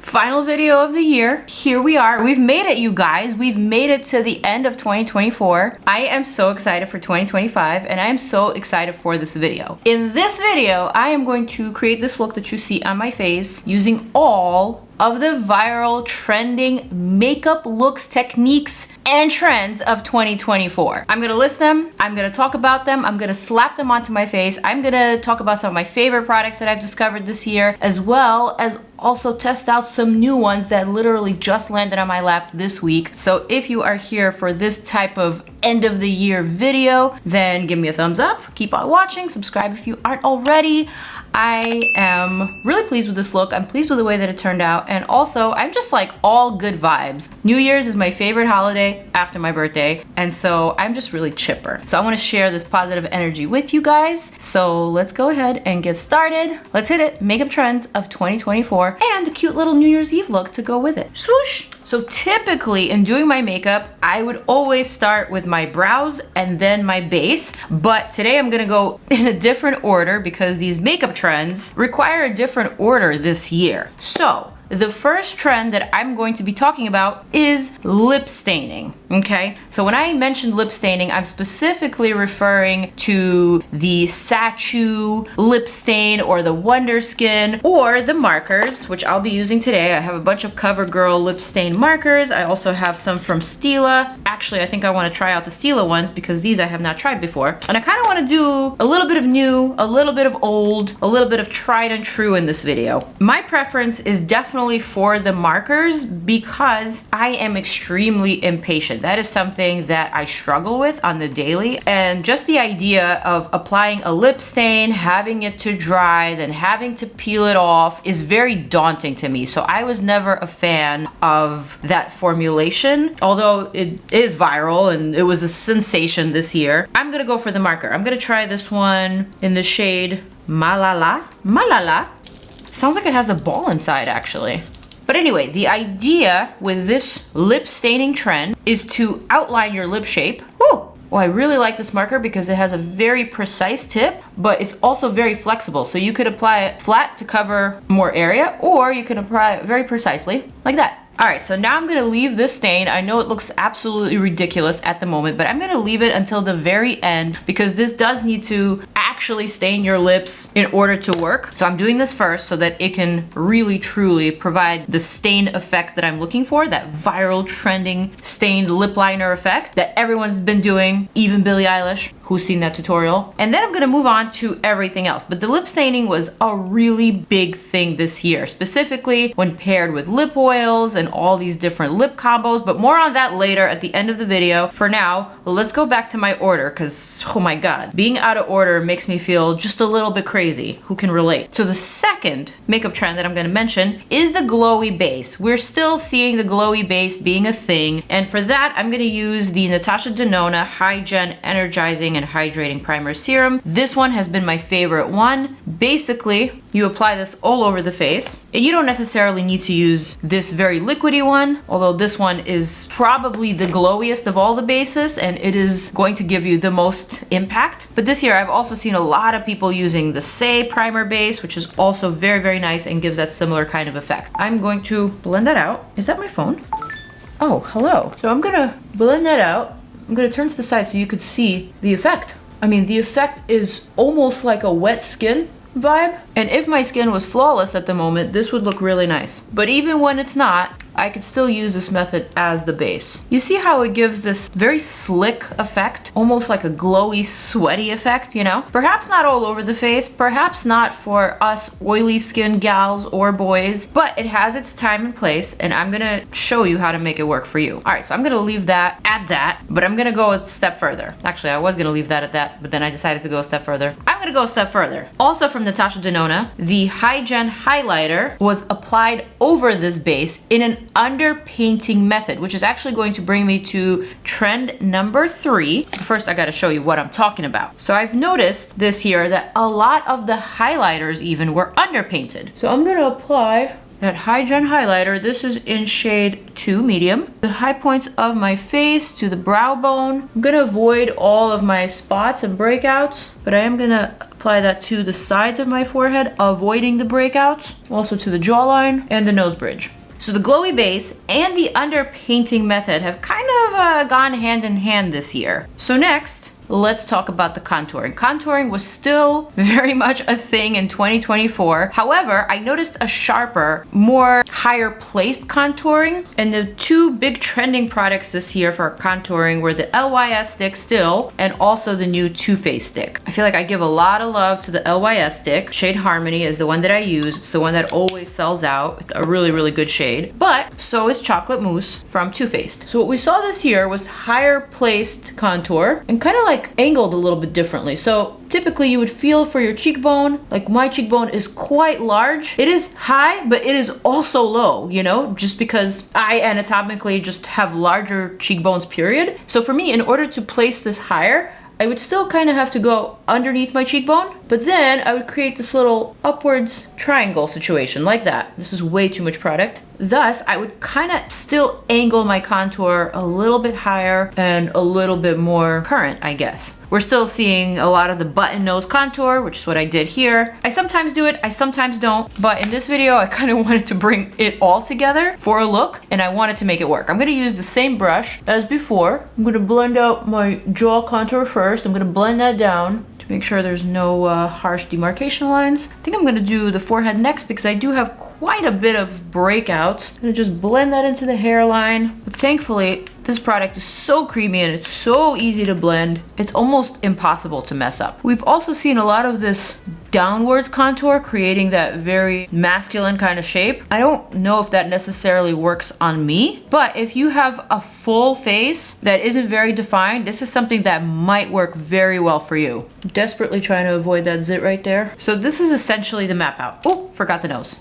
Final video of the year. Here we are. We've made it, you guys. We've made it to the end of 2024. I am so excited for 2025 and I am so excited for this video. In this video, I am going to create this look that you see on my face using all of the viral trending makeup looks, techniques, and trends of 2024. I'm gonna list them, I'm gonna talk about them, I'm gonna slap them onto my face, I'm gonna talk about some of my favorite products that I've discovered this year, as well as also test out some new ones that literally just landed on my lap this week. So if you are here for this type of end of the year video, then give me a thumbs up, keep on watching, subscribe if you aren't already. I am really pleased with this look. I'm pleased with the way that it turned out. And also, I'm just like all good vibes. New Year's is my favorite holiday after my birthday. And so I'm just really chipper. So I want to share this positive energy with you guys. So let's go ahead and get started. Let's hit it. Makeup trends of 2024 and a cute little New Year's Eve look to go with it. Swoosh! So typically in doing my makeup, I would always start with my brows and then my base. But today I'm gonna go in a different order because these makeup trends require a different order this year. So the first trend that I'm going to be talking about is lip staining, okay? So when I mentioned lip staining, I'm specifically referring to the Sachu lip stain or the Wonder Skin or the markers, which I'll be using today. I have a bunch of CoverGirl lip stain markers. I also have some from STILA. Actually, I think I want to try out the STILA ones because these I have not tried before. And I kind of want to do a little bit of new, a little bit of old, a little bit of tried and true in this video. My preference is definitely for the markers because I am extremely impatient. That is something that I struggle with on the daily. And just the idea of applying a lip stain, having it to dry, then having to peel it off is very daunting to me. So I was never a fan of that formulation, although it is viral and it was a sensation this year. I'm gonna go for the marker. I'm gonna try this one in the shade Malala. Malala. Sounds like it has a ball inside, actually. But anyway, the idea with this lip staining trend is to outline your lip shape. Woo! Well, I really like this marker because it has a very precise tip, but it's also very flexible. So you could apply it flat to cover more area, or you can apply it very precisely, like that. All right, so now I'm gonna leave this stain. I know it looks absolutely ridiculous at the moment, but I'm gonna leave it until the very end because this does need to actually stain your lips in order to work. So I'm doing this first so that it can really truly provide the stain effect that I'm looking for, that viral trending stained lip liner effect that everyone's been doing, even Billie Eilish, who's seen that tutorial. And then I'm gonna move on to everything else. But the lip staining was a really big thing this year, specifically when paired with lip oils and all these different lip combos, but more on that later at the end of the video. For now, let's go back to my order because, oh my God, being out of order makes me feel just a little bit crazy. Who can relate? So the second makeup trend that I'm gonna mention is the glowy base. We're still seeing the glowy base being a thing. And for that, I'm gonna use the NATASHA DENONA High Gen Energizing and Hydrating Primer Serum. This one has been my favorite one. Basically, you apply this all over the face. And you don't necessarily need to use this very liquidy one, although this one is probably the glowiest of all the bases and it is going to give you the most impact. But this year I've also seen a lot of people using the Say primer base, which is also very, very nice and gives that similar kind of effect. I'm going to blend that out. Is that my phone? Oh, hello. So I'm gonna blend that out. I'm gonna turn to the side so you could see the effect. I mean, the effect is almost like a wet skin vibe. And if my skin was flawless at the moment, this would look really nice. But even when it's not, I could still use this method as the base. You see how it gives this very slick effect, almost like a glowy, sweaty effect, you know? Perhaps not all over the face, perhaps not for us oily skin gals or boys, but it has its time and place, and I'm gonna show you how to make it work for you. All right, so I'm gonna leave that at that, but I'm gonna go a step further. Actually, I was gonna leave that at that, but then I decided to go a step further. I'm gonna go a step further. Also from NATASHA DENONA, the High Gen highlighter was applied over this base in an underpainting method, which is actually going to bring me to trend number 3. First, I gotta show you what I'm talking about. So I've noticed this year that a lot of the highlighters even were underpainted. So I'm gonna apply that High Gen highlighter. This is in shade 2 medium. The high points of my face to the brow bone. I'm gonna avoid all of my spots and breakouts, but I am gonna apply that to the sides of my forehead, avoiding the breakouts, also to the jawline and the nose bridge. So the glowy base and the underpainting method have kind of gone hand in hand this year. So next, let's talk about the contouring. Contouring was still very much a thing in 2024. However, I noticed a sharper, more higher placed contouring, and the two big trending products this year for contouring were the LYS stick still, and also the new Too Faced stick. I feel like I give a lot of love to the LYS stick. Shade Harmony is the one that I use. It's the one that always sells out. A really, really good shade. But so is Chocolate Mousse from Too Faced. So what we saw this year was higher placed contour and kind of like angled a little bit differently. So typically you would feel for your cheekbone, like my cheekbone is quite large. It is high, but it is also low, you know, just because I anatomically just have larger cheekbones, period. So for me, in order to place this higher, I would still kind of have to go underneath my cheekbone, but then I would create this little upwards triangle situation like that. This is way too much product. Thus, I would kind of still angle my contour a little bit higher and a little bit more current, I guess. We're still seeing a lot of the button nose contour, which is what I did here. I sometimes do it, I sometimes don't, but in this video, I kind of wanted to bring it all together for a look, and I wanted to make it work. I'm gonna use the same brush as before. I'm gonna blend out my jaw contour first. I'm gonna blend that down to make sure there's no harsh demarcation lines. I think I'm gonna do the forehead next because I do have quite a bit of breakouts. I'm gonna just blend that into the hairline. But thankfully, this product is so creamy and it's so easy to blend. It's almost impossible to mess up. We've also seen a lot of this downwards contour creating that very masculine kind of shape. I don't know if that necessarily works on me, but if you have a full face that isn't very defined, this is something that might work very well for you. I'm desperately trying to avoid that zit right there. So this is essentially the map out. Oh, forgot the nose.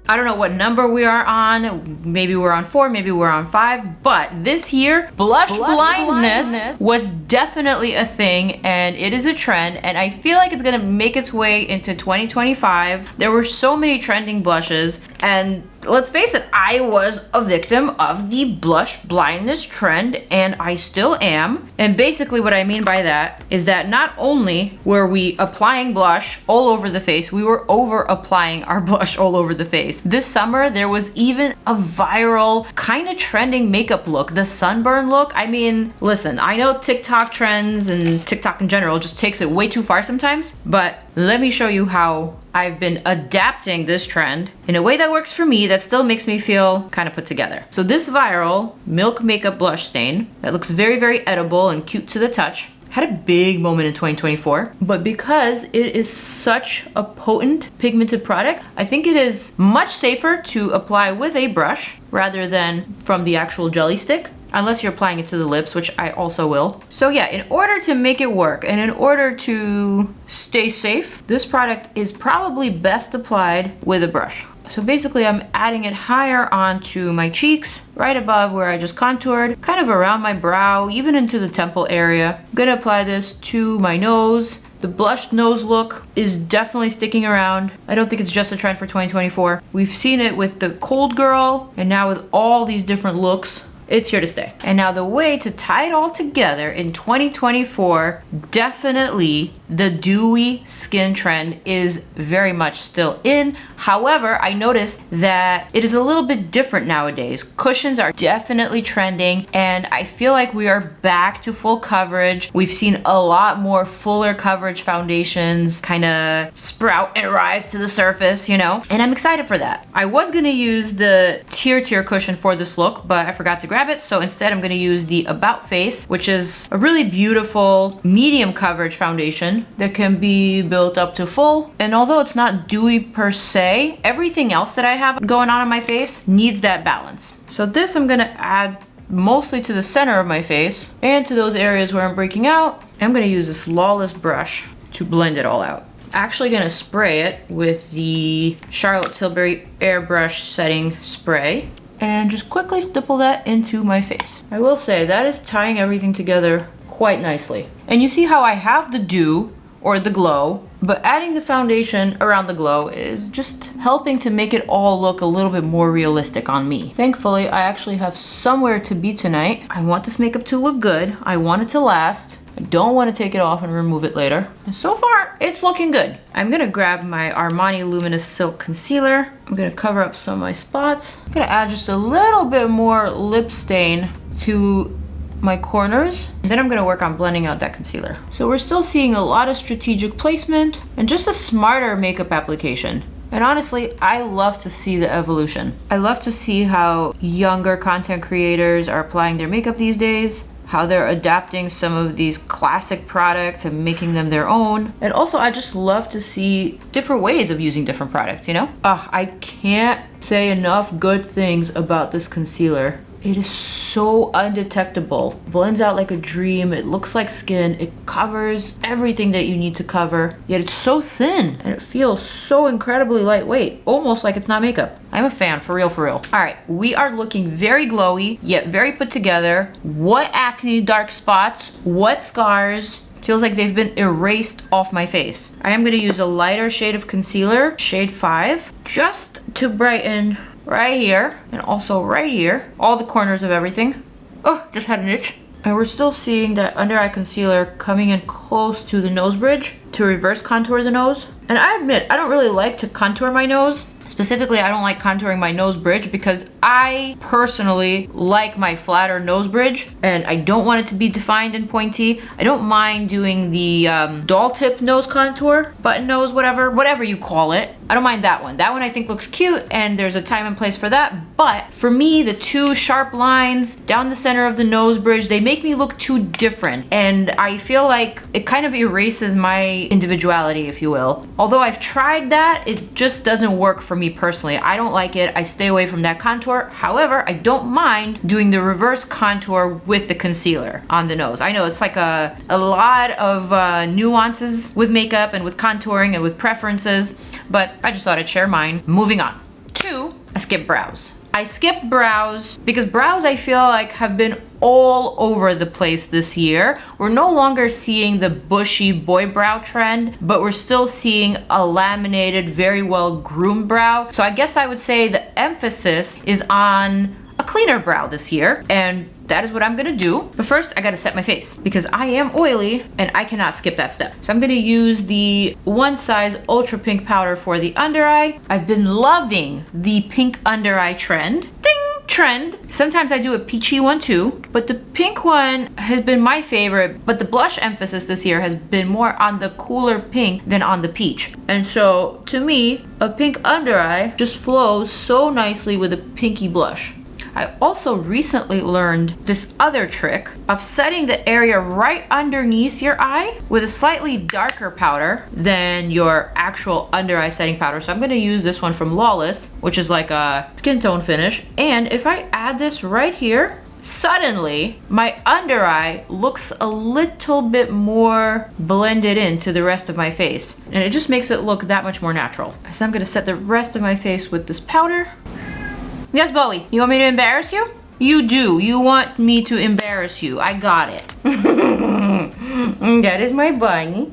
I don't know what number we are on. Maybe we're on 4, maybe we're on 5. But this year, blush blindness was definitely a thing, and it is a trend, and I feel like it's gonna make its way into 2025. There were so many trending blushes, and let's face it, I was a victim of the blush blindness trend, and I still am. And basically what I mean by that is that not only were we applying blush all over the face, we were over applying our blush all over the face. This summer, there was even a viral kind of trending makeup look, the sunburn look. I mean, listen, I know TikTok trends and TikTok in general just takes it way too far sometimes, but let me show you how I've been adapting this trend in a way that works for me that still makes me feel kind of put together. So this viral Milk Makeup Blush Stain that looks very, very edible and cute to the touch had a big moment in 2024, but because it is such a potent pigmented product, I think it is much safer to apply with a brush rather than from the actual jelly stick, unless you're applying it to the lips, which I also will. So yeah, in order to make it work and in order to stay safe, this product is probably best applied with a brush. So basically I'm adding it higher onto my cheeks, right above where I just contoured, kind of around my brow, even into the temple area. I'm gonna apply this to my nose. The blushed nose look is definitely sticking around. I don't think it's just a trend for 2024. We've seen it with the Cold Girl, and now with all these different looks. It's here to stay. And now the way to tie it all together in 2024, definitely the dewy skin trend is very much still in. However, I noticed that it is a little bit different nowadays. Cushions are definitely trending, and I feel like we are back to full coverage. We've seen a lot more fuller coverage foundations kind of sprout and rise to the surface, you know? And I'm excited for that. I was gonna use the Tier cushion for this look, but I forgot to grab it, so instead I'm gonna use the About Face, which is a really beautiful medium coverage foundation that can be built up to full. And although it's not dewy per se, everything else that I have going on my face needs that balance. So this I'm gonna add mostly to the center of my face and to those areas where I'm breaking out. I'm gonna use this Lawless brush to blend it all out. Actually gonna spray it with the Charlotte Tilbury Airbrush Setting Spray and just quickly stipple that into my face. I will say that is tying everything together quite nicely. And you see how I have the dew or the glow, but adding the foundation around the glow is just helping to make it all look a little bit more realistic on me. Thankfully, I actually have somewhere to be tonight. I want this makeup to look good. I want it to last. I don't want to take it off and remove it later. And so far, it's looking good. I'm gonna grab my Armani Luminous Silk Concealer. I'm gonna cover up some of my spots. I'm gonna add just a little bit more lip stain to my corners. And then I'm gonna work on blending out that concealer. So we're still seeing a lot of strategic placement and just a smarter makeup application. And honestly, I love to see the evolution. I love to see how younger content creators are applying their makeup these days, how they're adapting some of these classic products and making them their own. And also, I just love to see different ways of using different products, you know? I can't say enough good things about this concealer. It is so undetectable. Blends out like a dream. It looks like skin. It covers everything that you need to cover. Yet it's so thin and it feels so incredibly lightweight, almost like it's not makeup. I'm a fan, for real, for real. All right, we are looking very glowy, yet very put together. What acne dark spots, what scars. Feels like they've been erased off my face. I am gonna use a lighter shade of concealer, shade 5, just to brighten right here and also right here, all the corners of everything. Oh, just had an itch. And we're still seeing that under eye concealer coming in close to the nose bridge to reverse contour the nose. And I admit, I don't really like to contour my nose. Specifically, I don't like contouring my nose bridge because I personally like my flatter nose bridge and I don't want it to be defined and pointy. I don't mind doing the doll tip nose contour, button nose, whatever you call it. I don't mind that one. That one I think looks cute and there's a time and place for that. But for me, the two sharp lines down the center of the nose bridge, they make me look too different. And I feel like it kind of erases my individuality, if you will. Although I've tried that, it just doesn't work for me personally. I don't like it. I stay away from that contour. However, I don't mind doing the reverse contour with the concealer on the nose. I know it's like a lot of nuances with makeup and with contouring and with preferences, but I just thought I'd share mine. Moving on to I skip brows. I skipped brows because brows I feel like have been all over the place this year. We're no longer seeing the bushy boy brow trend, but we're still seeing a laminated, very well groomed brow. So I guess I would say the emphasis is on a cleaner brow this year, and that is what I'm gonna do. But first, I gotta set my face because I am oily and I cannot skip that step. So I'm gonna use the One Size Ultra Pink powder for the under eye. I've been loving the pink under eye trend. Ding! Trend. Sometimes I do a peachy one too, but the pink one has been my favorite, but the blush emphasis this year has been more on the cooler pink than on the peach. And so, to me, a pink under eye just flows so nicely with a pinky blush. I also recently learned this other trick of setting the area right underneath your eye with a slightly darker powder than your actual under eye setting powder. So I'm gonna use this one from Lawless, which is like a skin tone finish. And if I add this right here, suddenly my under eye looks a little bit more blended into the rest of my face. And it just makes it look that much more natural. So I'm gonna set the rest of my face with this powder. Yes, Bowie, you want me to embarrass you? You do. You want me to embarrass you. I got it. That is my bunny.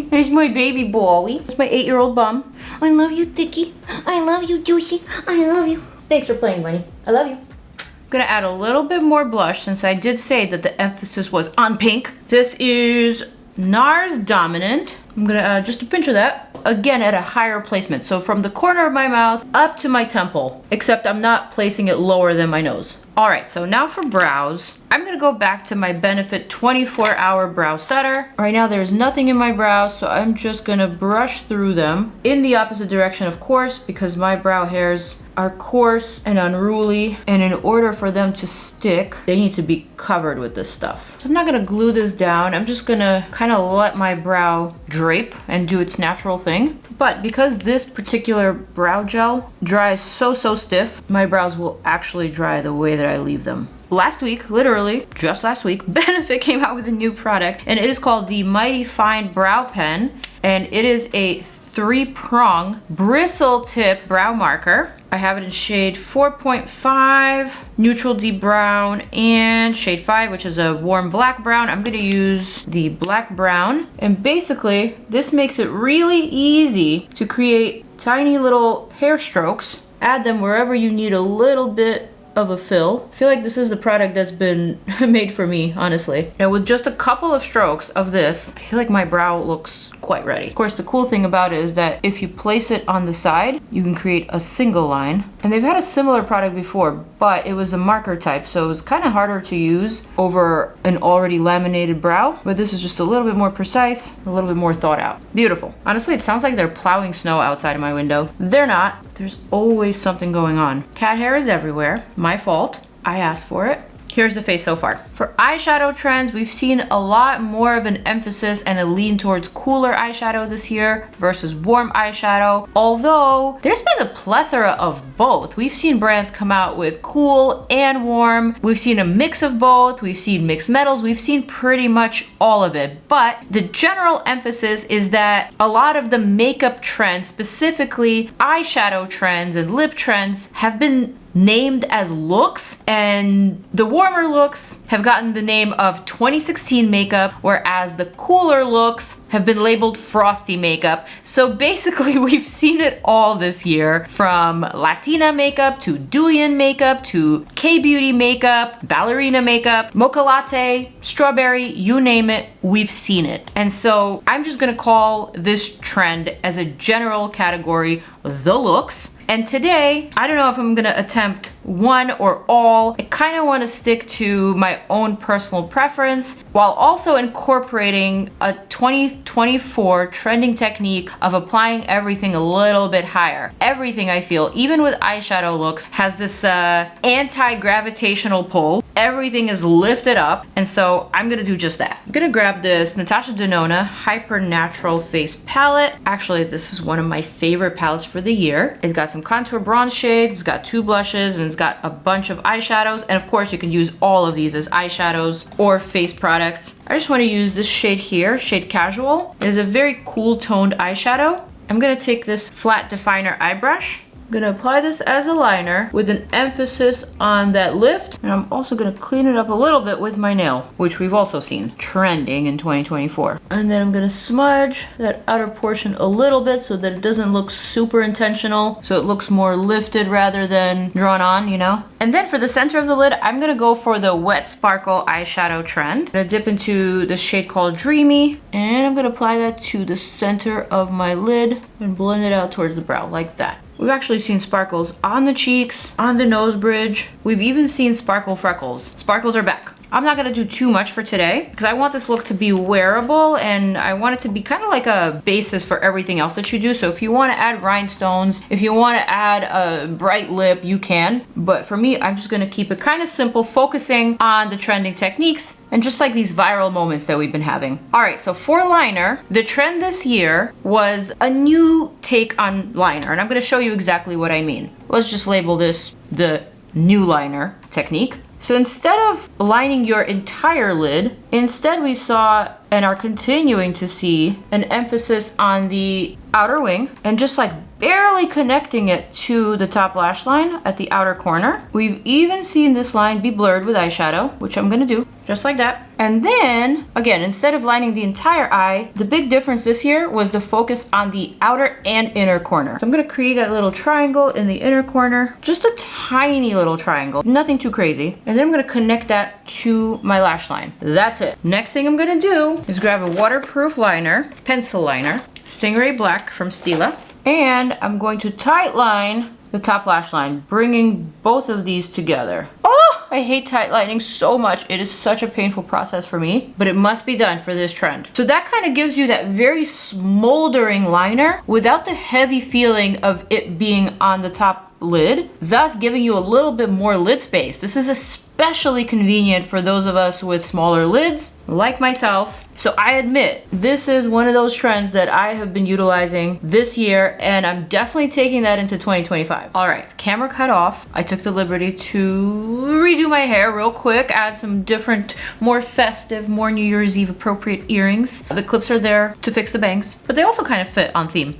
There's my baby Bowie. It's my 8-year-old bum. I love you, Thicky. I love you, Juicy. I love you. Thanks for playing, bunny. I love you. I'm gonna add a little bit more blush since I did say that the emphasis was on pink. This is NARS Dominant. I'm gonna add just a pinch of that. Again, at a higher placement. So from the corner of my mouth up to my temple, except I'm not placing it lower than my nose. All right, so now for brows, I'm gonna go back to my Benefit 24-hour brow setter. Right now there's nothing in my brows, so I'm just gonna brush through them in the opposite direction, of course, because my brow hairs are coarse and unruly, and in order for them to stick, they need to be covered with this stuff. So I'm not gonna glue this down. I'm just gonna kind of let my brow drape and do its natural thing. But because this particular brow gel dries so stiff, my brows will actually dry the way that I leave them. Last week, literally just last week, Benefit came out with a new product, and it is called the Mighty Fine Brow Pen, and it is a 3-prong bristle tip brow marker. I have it in shade 4.5, neutral deep brown, and shade 5, which is a warm black brown. I'm gonna use the black brown, and basically this makes it really easy to create tiny little hair strokes. Add them wherever you need a little bit of a fill. I feel like this is the product that's been made for me, honestly. And with just a couple of strokes of this, I feel like my brow looks quite ready. Of course, the cool thing about it is that if you place it on the side, you can create a single line. And they've had a similar product before, but it was a marker type, so it was kind of harder to use over an already laminated brow. But this is just a little bit more precise, a little bit more thought out. Beautiful. Honestly, it sounds like they're plowing snow outside of my window. They're not. There's always something going on. Cat hair is everywhere. My fault. I asked for it. Here's the face so far. For eyeshadow trends, we've seen a lot more of an emphasis and a lean towards cooler eyeshadow this year versus warm eyeshadow. Although there's been a plethora of both. We've seen brands come out with cool and warm. We've seen a mix of both. We've seen mixed metals. We've seen pretty much all of it. But the general emphasis is that a lot of the makeup trends, specifically eyeshadow trends and lip trends, have been named as looks, and the warmer looks have gotten the name of 2016 makeup, whereas the cooler looks have been labeled frosty makeup. So basically we've seen it all this year, from Latina makeup to Duyan makeup to K-beauty makeup, ballerina makeup, mocha latte, strawberry, you name it, we've seen it. And so I'm just gonna call this trend as a general category the looks. And today, I don't know if I'm gonna attempt one or all. I kind of want to stick to my own personal preference while also incorporating a 2024 trending technique of applying everything a little bit higher. Everything, I feel, even with eyeshadow looks, has this anti-gravitational pull. Everything is lifted up, and so I'm gonna do just that. I'm gonna grab this NATASHA DENONA Hyper Natural Face Palette. Actually, this is one of my favorite palettes for the year. It's got some contour bronze shades, it's got 2 blushes, and it's got a bunch of eyeshadows. And of course, you can use all of these as eyeshadows or face products. I just want to use this shade here, shade Casual. It is a very cool toned eyeshadow. I'm gonna take this flat definer eye brush. I'm gonna apply this as a liner with an emphasis on that lift, and I'm also gonna clean it up a little bit with my nail, which we've also seen trending in 2024. And then I'm gonna smudge that outer portion a little bit so that it doesn't look super intentional, so it looks more lifted rather than drawn on, you know? And then for the center of the lid, I'm gonna go for the wet sparkle eyeshadow trend. I'm gonna dip into this shade called Dreamy, and I'm gonna apply that to the center of my lid and blend it out towards the brow like that. We've actually seen sparkles on the cheeks, on the nose bridge. We've even seen sparkle freckles. Sparkles are back. I'm not gonna do too much for today because I want this look to be wearable, and I want it to be kind of like a basis for everything else that you do. So if you want to add rhinestones, if you want to add a bright lip, you can. But for me, I'm just gonna keep it kind of simple, focusing on the trending techniques and just like these viral moments that we've been having. All right, so for liner, the trend this year was a new take on liner, and I'm gonna show you exactly what I mean. Let's just label this the new liner technique. So instead of lining your entire lid, instead we saw and are continuing to see an emphasis on the outer wing and just like barely connecting it to the top lash line at the outer corner. We've even seen this line be blurred with eyeshadow, which I'm gonna do just like that. And then, again, instead of lining the entire eye, the big difference this year was the focus on the outer and inner corner. So I'm gonna create that little triangle in the inner corner, just a tiny little triangle, nothing too crazy. And then I'm gonna connect that to my lash line. That's it. Next thing I'm gonna do is grab a waterproof liner, pencil liner, Stingray Black from STILA, and I'm going to tight line the top lash line, bringing both of these together. Oh, I hate tight lining so much. It is such a painful process for me, but it must be done for this trend. So that kind of gives you that very smoldering liner without the heavy feeling of it being on the top lid, thus giving you a little bit more lid space. This is especially convenient for those of us with smaller lids, like myself. So I admit, this is one of those trends that I have been utilizing this year, and I'm definitely taking that into 2025. All right, camera cut off. I took the liberty to redo my hair real quick, add some different, more festive, more New Year's Eve appropriate earrings. The clips are there to fix the bangs, but they also kind of fit on theme.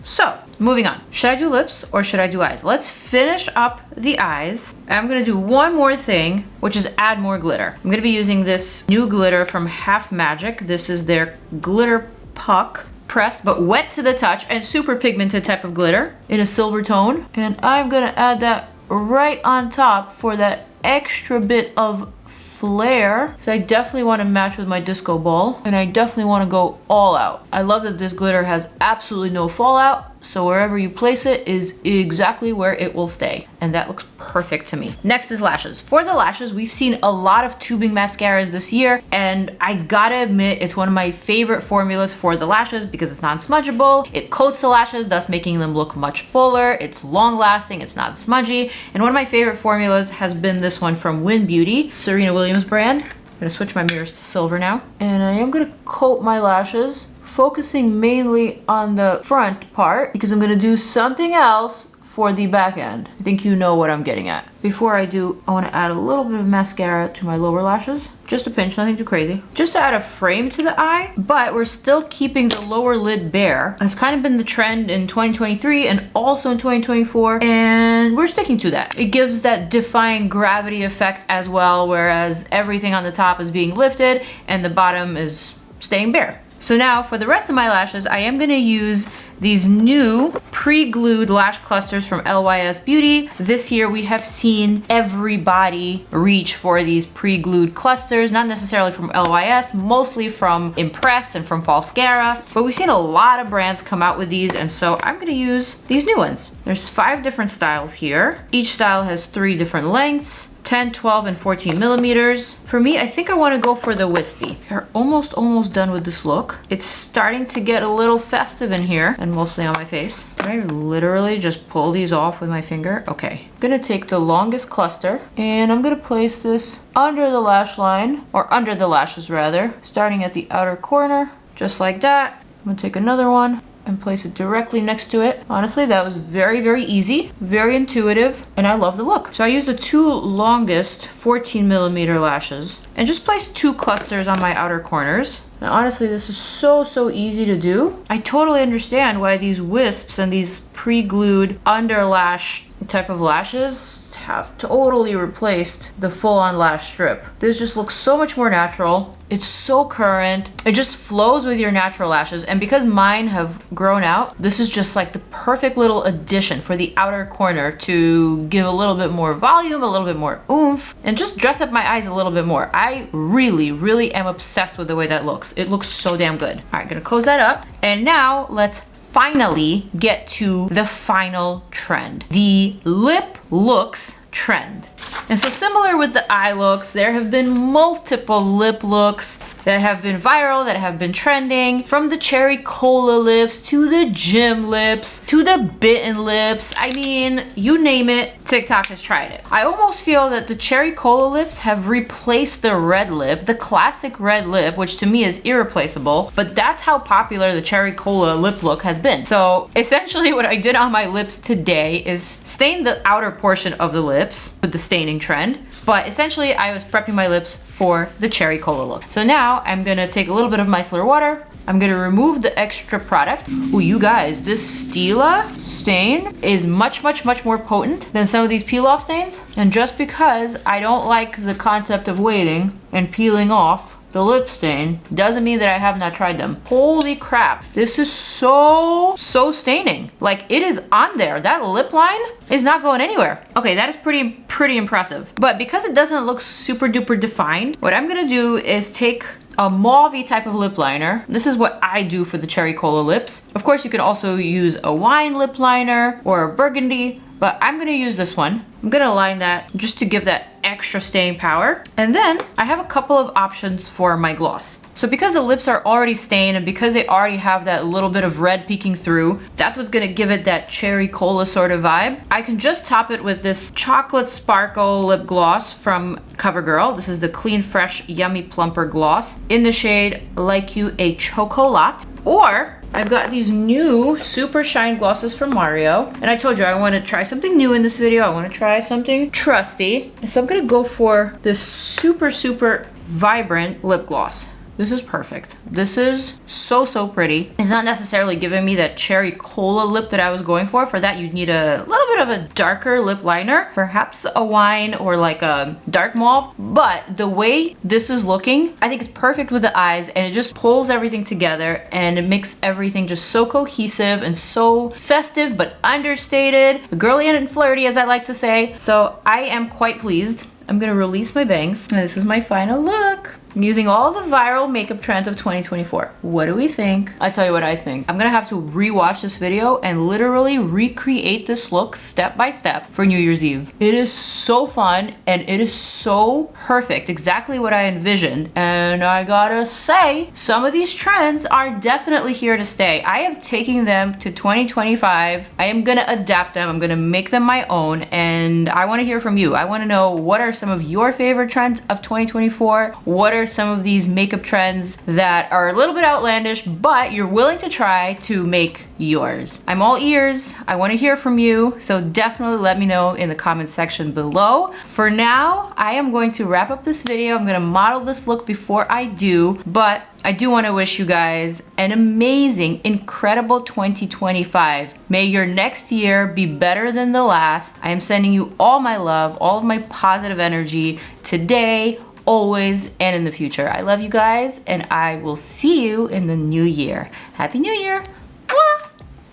So, moving on. Should I do lips or should I do eyes? Let's finish up the eyes. I'm gonna do one more thing, which is add more glitter. I'm gonna be using this new glitter from Half Magic. This is their Glitterpuck, pressed but wet to the touch and super pigmented type of glitter in a silver tone. And I'm gonna add that right on top for that extra bit of flare. So I definitely want to match with my disco ball, and I definitely want to go all out. I love that this glitter has absolutely no fallout, so wherever you place it is exactly where it will stay, and that looks perfect to me. Next is lashes. For the lashes, we've seen a lot of tubing mascaras this year, and I gotta admit it's one of my favorite formulas for the lashes because it's non-smudgeable, it coats the lashes, thus making them look much fuller, it's long lasting, it's not smudgy, and one of my favorite formulas has been this one from Win Beauty, Serena Williams brand. I'm gonna switch my mirrors to silver now, and I am gonna coat my lashes, focusing mainly on the front part because I'm gonna do something else for the back end. I think you know what I'm getting at. Before I do, I wanna add a little bit of mascara to my lower lashes. Just a pinch, nothing too crazy. Just to add a frame to the eye, but we're still keeping the lower lid bare. It's kind of been the trend in 2023 and also in 2024, and we're sticking to that. It gives that defying gravity effect as well, whereas everything on the top is being lifted and the bottom is staying bare. So now for the rest of my lashes, I am gonna use these new pre-glued lash clusters from LYS Beauty. This year we have seen everybody reach for these pre-glued clusters, not necessarily from LYS, mostly from Impress and from Mascara, but we've seen a lot of brands come out with these, and so I'm gonna use these new ones. There's 5 different styles here. Each style has 3 different lengths. 10, 12, and 14 millimeters. For me, I think I want to go for the wispy. We're almost done with this look. It's starting to get a little festive in here and mostly on my face. Can I literally just pull these off with my finger? Okay. I'm gonna take the longest cluster and I'm gonna place this under the lash line, or under the lashes rather, starting at the outer corner, just like that. I'm gonna take another one and place it directly next to it. Honestly, that was very, very easy, very intuitive, and I love the look. So I used the 2 longest 14 millimeter lashes and just placed 2 clusters on my outer corners. And honestly, this is so easy to do. I totally understand why these wisps and these pre-glued under lash type of lashes have totally replaced the full-on lash strip. This just looks so much more natural. It's so current. It just flows with your natural lashes, and because mine have grown out, this is just like the perfect little addition for the outer corner to give a little bit more volume, a little bit more oomph, and just dress up my eyes a little bit more. I really am obsessed with the way that looks. It looks so damn good. All right, gonna close that up, and now let's finally get to the final trend, the lip looks trend. And so similar with the eye looks, there have been multiple lip looks that have been viral, that have been trending, from the cherry cola lips to the gym lips to the bitten lips. I mean, you name it, TikTok has tried it. I almost feel that the cherry cola lips have replaced the red lip, the classic red lip, which to me is irreplaceable, but that's how popular the cherry cola lip look has been. So essentially what I did on my lips today is stain the outer portion of the lips with the staining trend, but essentially I was prepping my lips for the cherry cola look. So now I'm gonna take a little bit of micellar water. I'm gonna remove the extra product. Oh, you guys, this STILA stain is much more potent than some of these peel off stains. And just because I don't like the concept of waiting and peeling off the lip stain doesn't mean that I have not tried them. Holy crap, this is so staining. Like, it is on there. That lip line is not going anywhere. Okay, that is pretty impressive. But because it doesn't look super duper defined, what I'm gonna do is take a mauve type of lip liner. This is what I do for the cherry cola lips. Of course, you can also use a wine lip liner or a burgundy, but I'm gonna use this one. I'm gonna line that just to give that extra staying power. And then I have a couple of options for my gloss. So because the lips are already stained and because they already have that little bit of red peeking through, that's what's gonna give it that cherry cola sort of vibe. I can just top it with this chocolate sparkle lip gloss from CoverGirl. This is the Clean Fresh Yummy Plumper Gloss in the shade Like You a Chocolat. Or I've got these new Supershine glosses from Mario, and I told you I want to try something new in this video. I want to try something trusty, so I'm gonna go for this super vibrant lip gloss. This is perfect. This is so, so pretty. It's not necessarily giving me that cherry cola lip that I was going for. For that, you'd need a little bit of a darker lip liner, perhaps a wine or like a dark mauve. But the way this is looking, I think it's perfect with the eyes, and it just pulls everything together and it makes everything just so cohesive and so festive but understated, girly and flirty, as I like to say. So I am quite pleased. I'm gonna release my bangs, and this is my final look. I'm using all the viral makeup trends of 2024. What do we think? I tell you what I think. I'm gonna have to rewatch this video and literally recreate this look step by step for New Year's Eve. It is so fun and it is so perfect, exactly what I envisioned. And I gotta say, some of these trends are definitely here to stay. I am taking them to 2025. I am gonna adapt them. I'm gonna make them my own, and I wanna hear from you. I wanna know, what are some of your favorite trends of 2024? What are some of these makeup trends that are a little bit outlandish, but you're willing to try to make yours? I'm all ears. I want to hear from you, so definitely let me know in the comment section below. For now, I am going to wrap up this video. I'm going to model this look before I do, but I do want to wish you guys an amazing, incredible 2025. May your next year be better than the last. I am sending you all my love, all of my positive energy today, always, and in the future. I love you guys, and I will see you in the new year. Happy New Year. Mwah!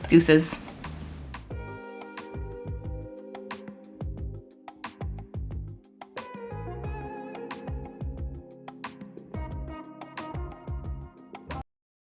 Deuces.